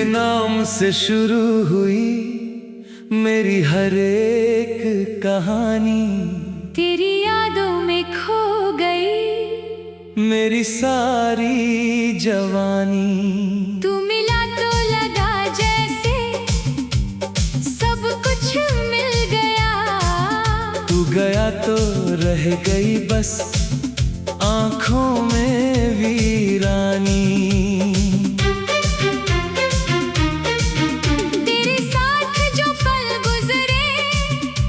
नाम से शुरू हुई मेरी हर एक कहानी, तेरी यादों में खो गई मेरी सारी जवानी। तू मिला तो लगा जैसे सब कुछ मिल गया, तू गया तो रह गई बस आँखों में वीरानी। तेरे साथ जो पल गुजरे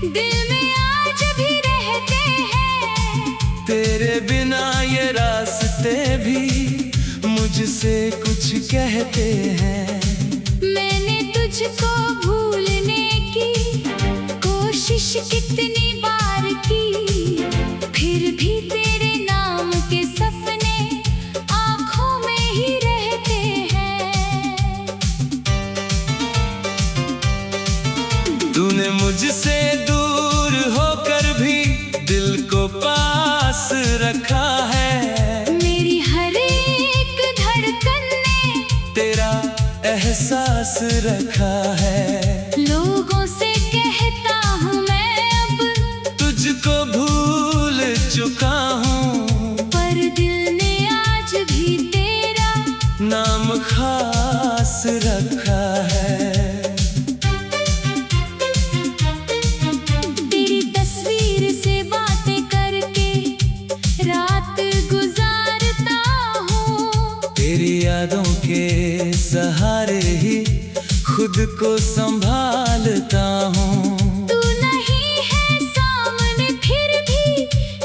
दिल में आज भी रहते हैं, तेरे बिना ये रास्ते भी मुझसे कुछ कहते हैं। मैंने तुझको भूलने की कोशिश कितनी बार की, फिर भी तेरे नाम के सपने आँखों में ही रहते हैं। तूने मुझसे दूर होकर भी दिल को पास रखा है, मेरी हर एक धड़कन ने तेरा एहसास रखा है। लोगों से कहता हूँ मैं अब तुझको भूल चुका हूँ, पर दिल ने आज भी तेरा नाम खास रखा है। तेरी तस्वीर से बातें करके रात गुजारता हूँ, तेरी यादों के सहारे ही खुद को संभालता हूँ। तू नहीं है सामने फिर भी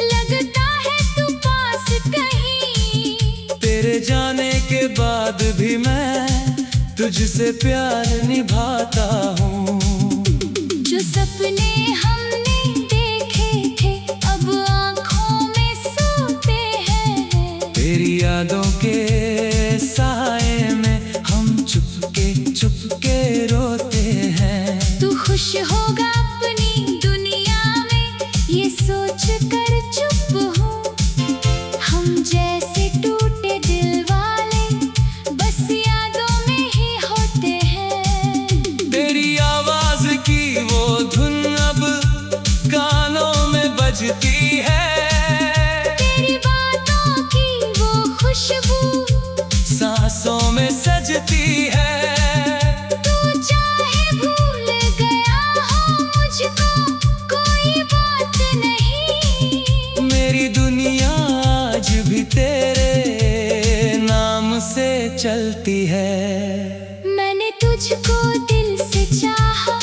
लगता है तू पास कहीं। तेरे जाने के बाद भी मैं तुझसे प्यार निभाता हूँ। जो सपने हमने देखे थे अब आँखों में सोते हैं, तेरी यादों के साए में हम चुपके रोते हैं। तू खुश होगा अपनी दुनिया में ये सोच कर चुप हूँ। हम जैसे टूटे दिल वाले बस यादों में ही होते हैं। तेरी आवाज की वो धुन अब कानों में बजती है, तेरी बातों की वो खुशबू सांसों में सजती है। तू चाहे भूल गया हो मुझको कोई बात नहीं, मेरी दुनिया आज भी तेरे नाम से चलती है। मैंने तुझको दिल से चाहा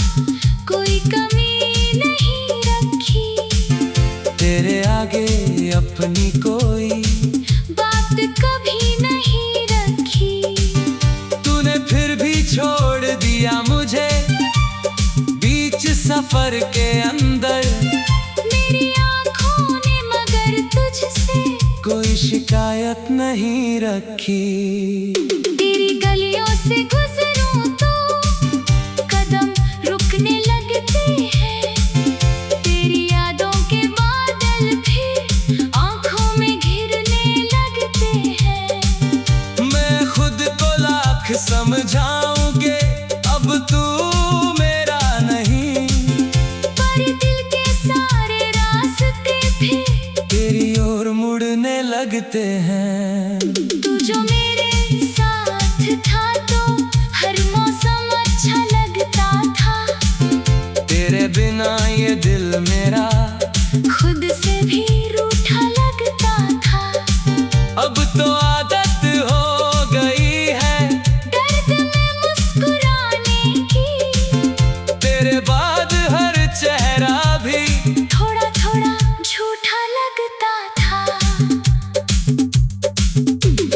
कोई कमी नहीं रखी, तेरे आगे अपनी कोई बात कभी नहीं रखी। तूने फिर भी छोड़ दिया मुझे बीच सफर के अंदर, मेरी आँखों ने मगर तुझसे कोई शिकायत नहीं रखी। तेरी गलियों से गुजरूं तो कदम रुकने लगते हैं, तेरी यादों के बादल फिर आँखों में घिरने लगते हैं। मैं खुद को लाख समझाऊंगे अब तू मेरा नहीं, पर दिल के सारे रास्ते फिर तेरी ओर मुड़ने लगते हैं। तू जो मेरे साथ था तो हर मौसम अच्छा लगता था, तेरे बिना ये दिल मेरा खुद से भी रूठा लगता था। अब तो आदत हो गई है दर्द में मुस्कुराने की, तेरे बाद हर चेहरा भी थोड़ा थोड़ा झूठा लगता था।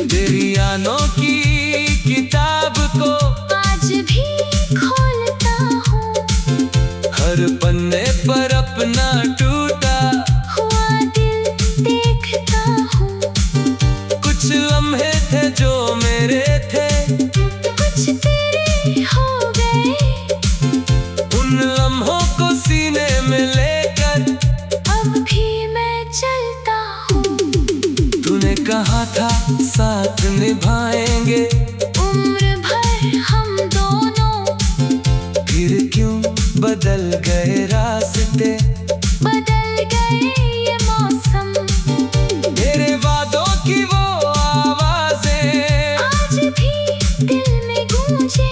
तेरी यादों की किताब को आज भी खोलता हूँ, हर पन्ने पर अपना टूटा हुआ दिल देखता हूँ। कुछ लम्हे थे जो मेरे थे, कुछ तेरे हो गए, उन लम्हों को सीने में लेकर अब भी मैं चलता हूँ। तूने कहा था साथ निभाएंगे उम्र भर हम दो गए रास्ते, बदल गए ये मौसम, तेरे वादों की वो आवाजें आज भी दिल में गूंजे।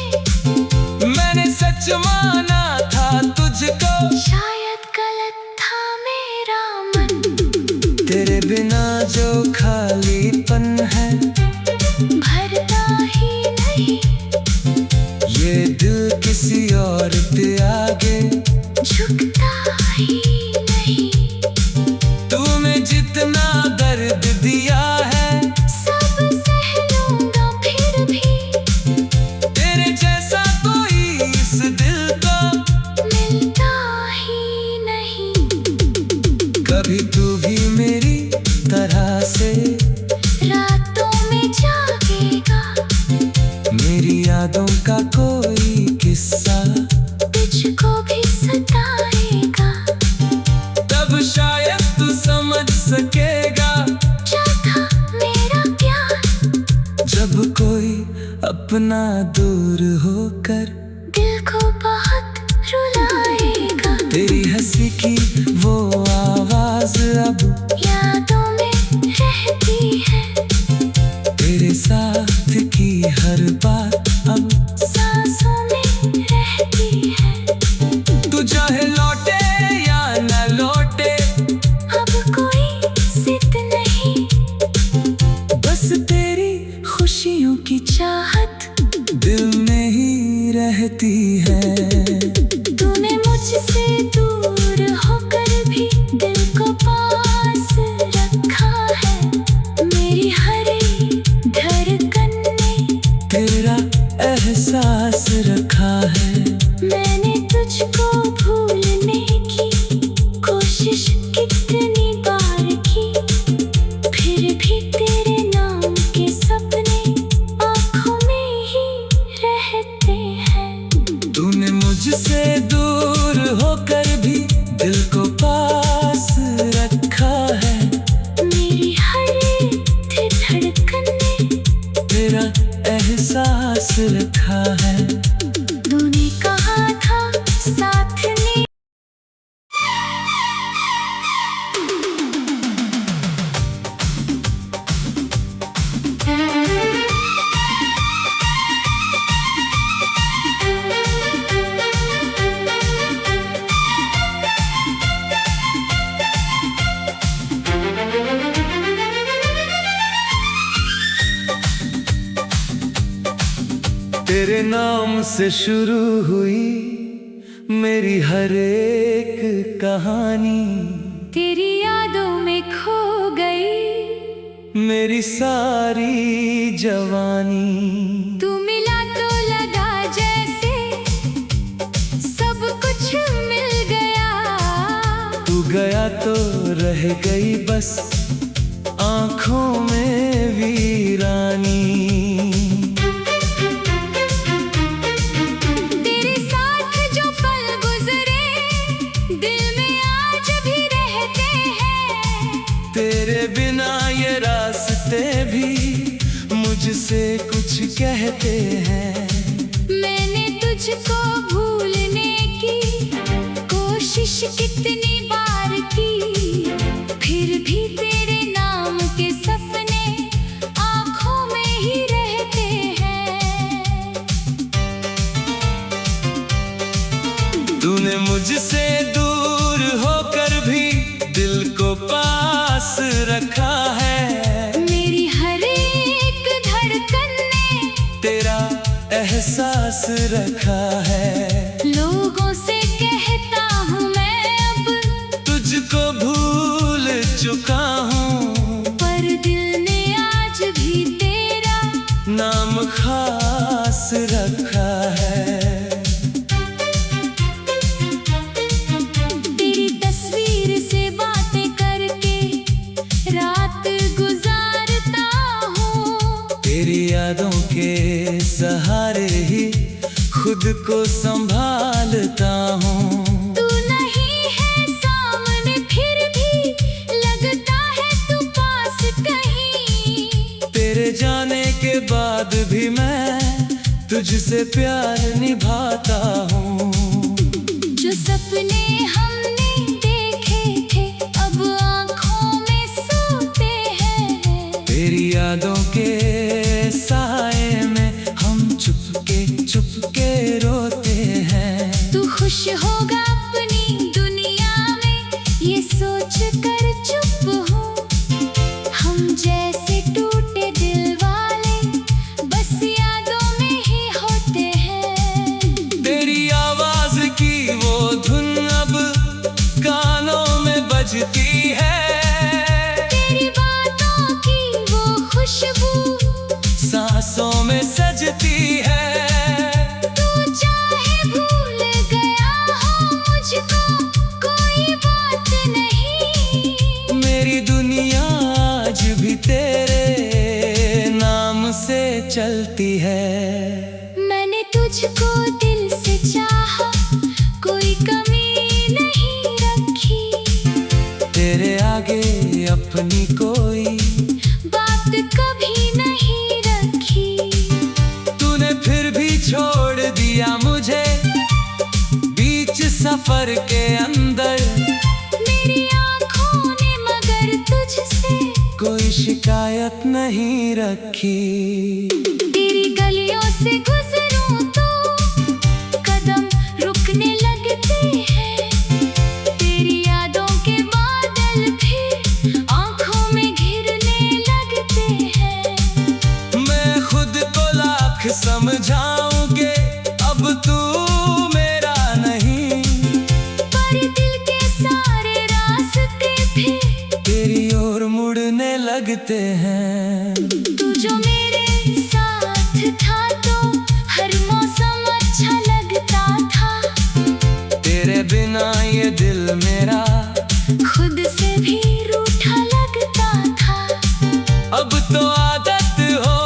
मैंने सच माना था तुझको, शायद गलत था मेरा मन, तेरे बिना जो खालीपन है भरता ही नहीं। ये दिल किसी और पे आगे झुकता ही नहीं। तूने जितना दर्द दिया है सब सह लूंगा फिर भी, तेरे जैसा कोई इस दिल को मिलता ही नहीं। कभी तू भी मेरी तरह से रातों में जागेगा, मेरी यादों का कोई किस्सा तुझको भी सताएगा। तब शायद तू समझ सकेगा, क्या था मेरा प्यार, जब कोई अपना दूर होकर दिल को बहुत रुलाएगा। तेरी हंसी की वो आवाज अब यादों में रहती है, तेरे साथ की हर बात अब सांसों में रहती है। तू चाहे लौटे या न लौटे, अब कोई जिद नहीं, बस तेरी खुशियों की चाहत दिल में ही रहती है। तूने मुझसे दूर होकर भी दिल को पास रखा है, मेरी हर एक धड़कन ने तेरा एहसास रखा है। मैंने तुझको भूलने की कोशिश कितनी बार की, फिर भी तेरे नाम के सपने आँखों में ही रहते हैं। तूने मुझसे दूर होकर भी दिल को पास रखा है, मेरी हर एक धड़कन ने तेरा एहसास रखा है। तूने कहा था साथ नहीं। तेरे नाम से शुरू हुई मेरी हर एक कहानी, तेरी यादों में खो गई मेरी सारी जवानी। तू मिला तो लगा जैसे सब कुछ मिल गया, तू गया तो रह गई बस आँखों में वीरानी। तेरे साथ जो पल गुजरे दिल में आज भी रहते हैं, तेरे बिना ये रास्ते भी मुझसे कुछ कहते हैं। मैंने तुझको भूलने की कोशिश कितनी बार की, फिर भी तेरे नाम के सपने आँखों में ही रहते हैं। तूने मुझसे दूर होकर भी दिल को पास रखा है, मेरी हर एक धड़कन ने तेरा एहसास रखा है। लोगों से कहता हूँ मैं अब तुझको भूल चुका हूँ, पर दिल ने आज भी तेरा नाम खास रखा है। तेरी तस्वीर से बातें करके रात गुजारता हूँ, तेरी यादों के सहारे ही खुद को संभालता हूँ। तू नहीं है सामने फिर भी लगता है तू पास कहीं, तेरे जाने के बाद भी मैं तुझसे प्यार निभाता हूँ। जो सपने हमने देखे थे अब आँखों में सोते हैं। तेरी यादों के साए में हम चुपके रोते हैं। तू खुश होगा अपनी दुनिया में ये सोच कर चुप हूँ। हम जैसे टूटे दिल वाले बस यादों में ही होते हैं। तेरी आवाज की वो धुन अब कानों में बजती है। तेरी बातों की वो खुशबू सांसों में सजती है। तू चाहे भूल गया हो मुझको कोई बात नहीं। मेरी दुनिया आज भी तेरे नाम से चलती है। मैंने तुझको दिल से चाहा कोई कमी नहीं रखी। तेरे आगे अपनी कोई बात कभी नहीं रखी। तूने फिर भी छोड़ दिया मुझे बीच सफर के अंदर। मेरी आँखों ने मगर तुझसे कोई शिकायत नहीं रखी। तेरी गलियों से गुजरूं तो कदम रुकने लगते हैं। तेरी यादों के बादल फिर आँखों में घिरने लगते हैं। मैं खुद को लाख समझाऊं कि अब तू मेरा नहीं, पर दिल के सारे रास्ते फिर तेरी ओर मुड़ने लगते हैं। तू जो मेरे साथ था तो हर मौसम अच्छा लगता था। तेरे बिना ये दिल मेरा खुद से भी रूठा लगता था। अब तो आदत हो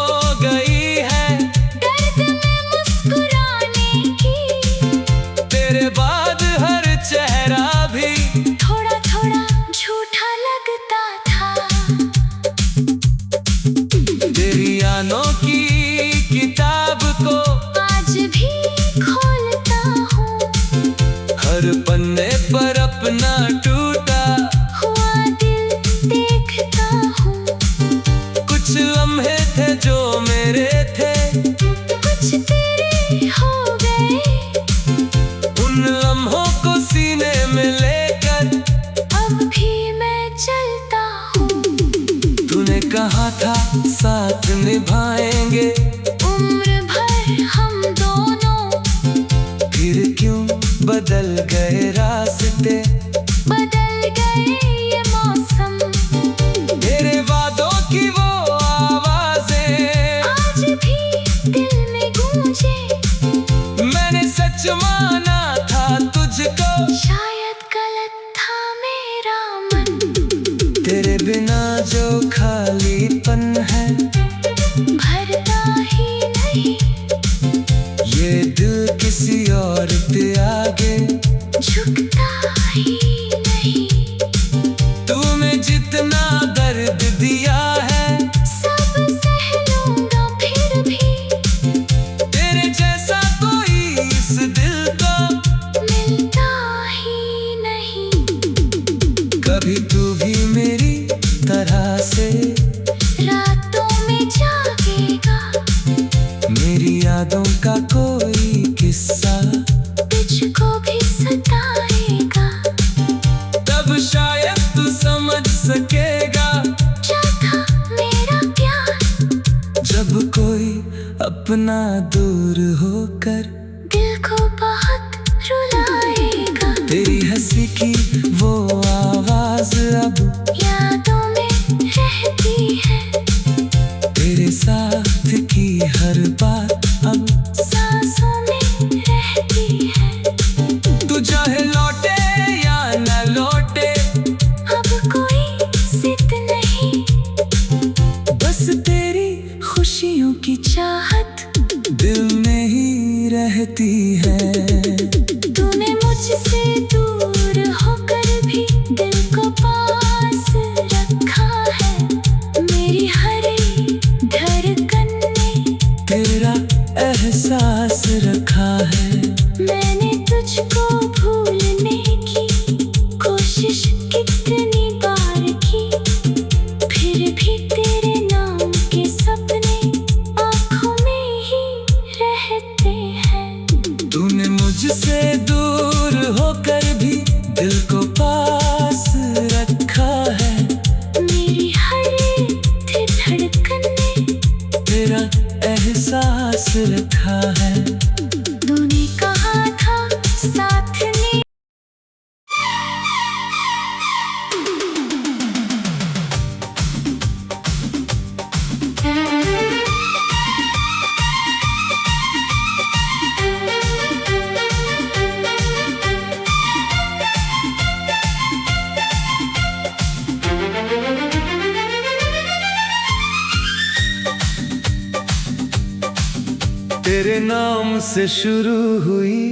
गई है दर्द में मुस्कुराने की। तेरे बाद हर चेहरा भी थोड़ा थोड़ा झूठा लगता था। तेरी यादों की किताब को आज भी खोलता हूँ। हर पन्ने पर अपना टूटा हुआ दिल देखता हूँ। कुछ लम्हे थे जो मेरे थे, कुछ तेरे हो गए। उन लम्हों को सीने में लेकर अब भी मैं चलता हूँ। तूने कहा था साथ निभाएंगे उम्र भर हम दोनों फिर क्यों बदल गए रास्ते। बदल गए ये मौसम। तेरे वादों की वो आवाजें आज भी दिल में गूंजे। मैंने सच माना था तुझको, शायद गलत था मेरा मन। तेरे बिना जो खालीपन है भरता ही नहीं। ये दिल किसी और के आगे झुकता ही नहीं। तूने जितना दर्द दिया है सब सह लूंगा फिर भी। तेरे जैसा कोई इस दिल को मिलता ही नहीं। कभी तू भी मेरी तरह से रातों में जागेगा। मेरी यादों का कोई किस्सा तुझको भी सताएगा। तब शायद तू समझ सकेगा क्या था मेरा प्यार। जब कोई अपना दूर होकर दिल को बहुत रुलाएगा। तेरी हंसी की वो आवाज अब यादों में रहती है। तेरे साथ की हर बात अब सांसों में रहती है। तू चाहे लौटे या न लौटे अब कोई जिद नहीं। बस तेरी खुशियों की चाहत दिल में ही रहती है। तूने मुझसे दूर होकर दिल को पास रखा है, मेरी हर एक धड़कन ने तेरा एहसास रखा है। तूने कहा था साथ ने। तेरे नाम से शुरू हुई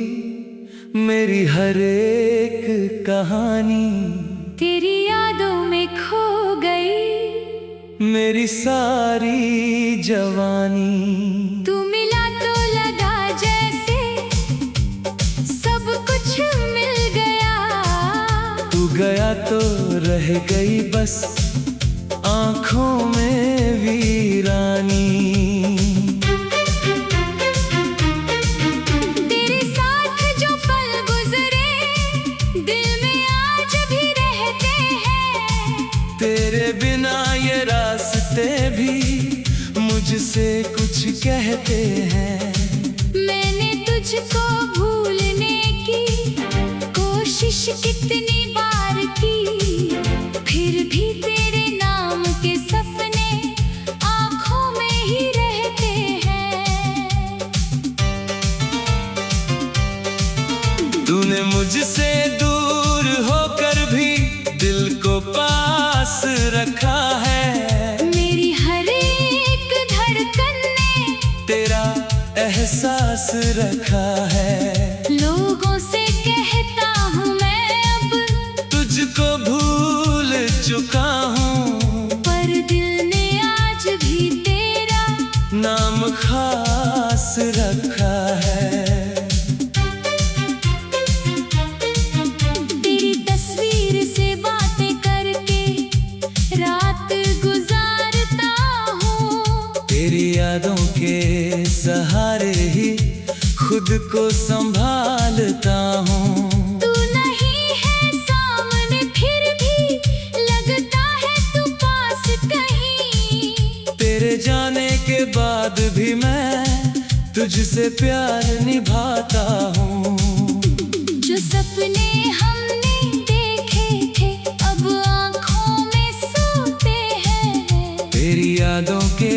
मेरी हर एक कहानी, तेरी यादों में खो गई मेरी सारी जवानी। तू मिला तो लगा जैसे सब कुछ मिल गया, तू गया तो रह गई बस आँखों में वीरानी। तेरे साथ जो पल गुजरे दिल में आज भी रहते हैं, तेरे बिना ये रास्ते भी मुझसे कुछ कहते हैं। मैंने तुझको भूलने की कोशिश कितनी बार की, फिर भी तेरे नाम के सपने आँखों में ही रहते हैं। तूने मुझसे दूर होकर भी दिल को पास रखा है, मेरी हर एक धड़कन ने तेरा एहसास रखा है। लोगों से कहता हूँ मैं अब तुझको भूल चुका हूँ, पर दिल ने आज भी तेरा नाम खास रखा है। तेरी तस्वीर से बातें करके रात गुजारता हूँ, तेरी यादों के सहारे ही खुद को संभालता हूँ। तू नहीं है सामने फिर भी लगता है तू पास कहीं, तेरे जाने के बाद भी मैं तुझसे प्यार निभाता हूँ। जो सपने हमने देखे थे अब आँखों में सोते हैं, तेरी यादों के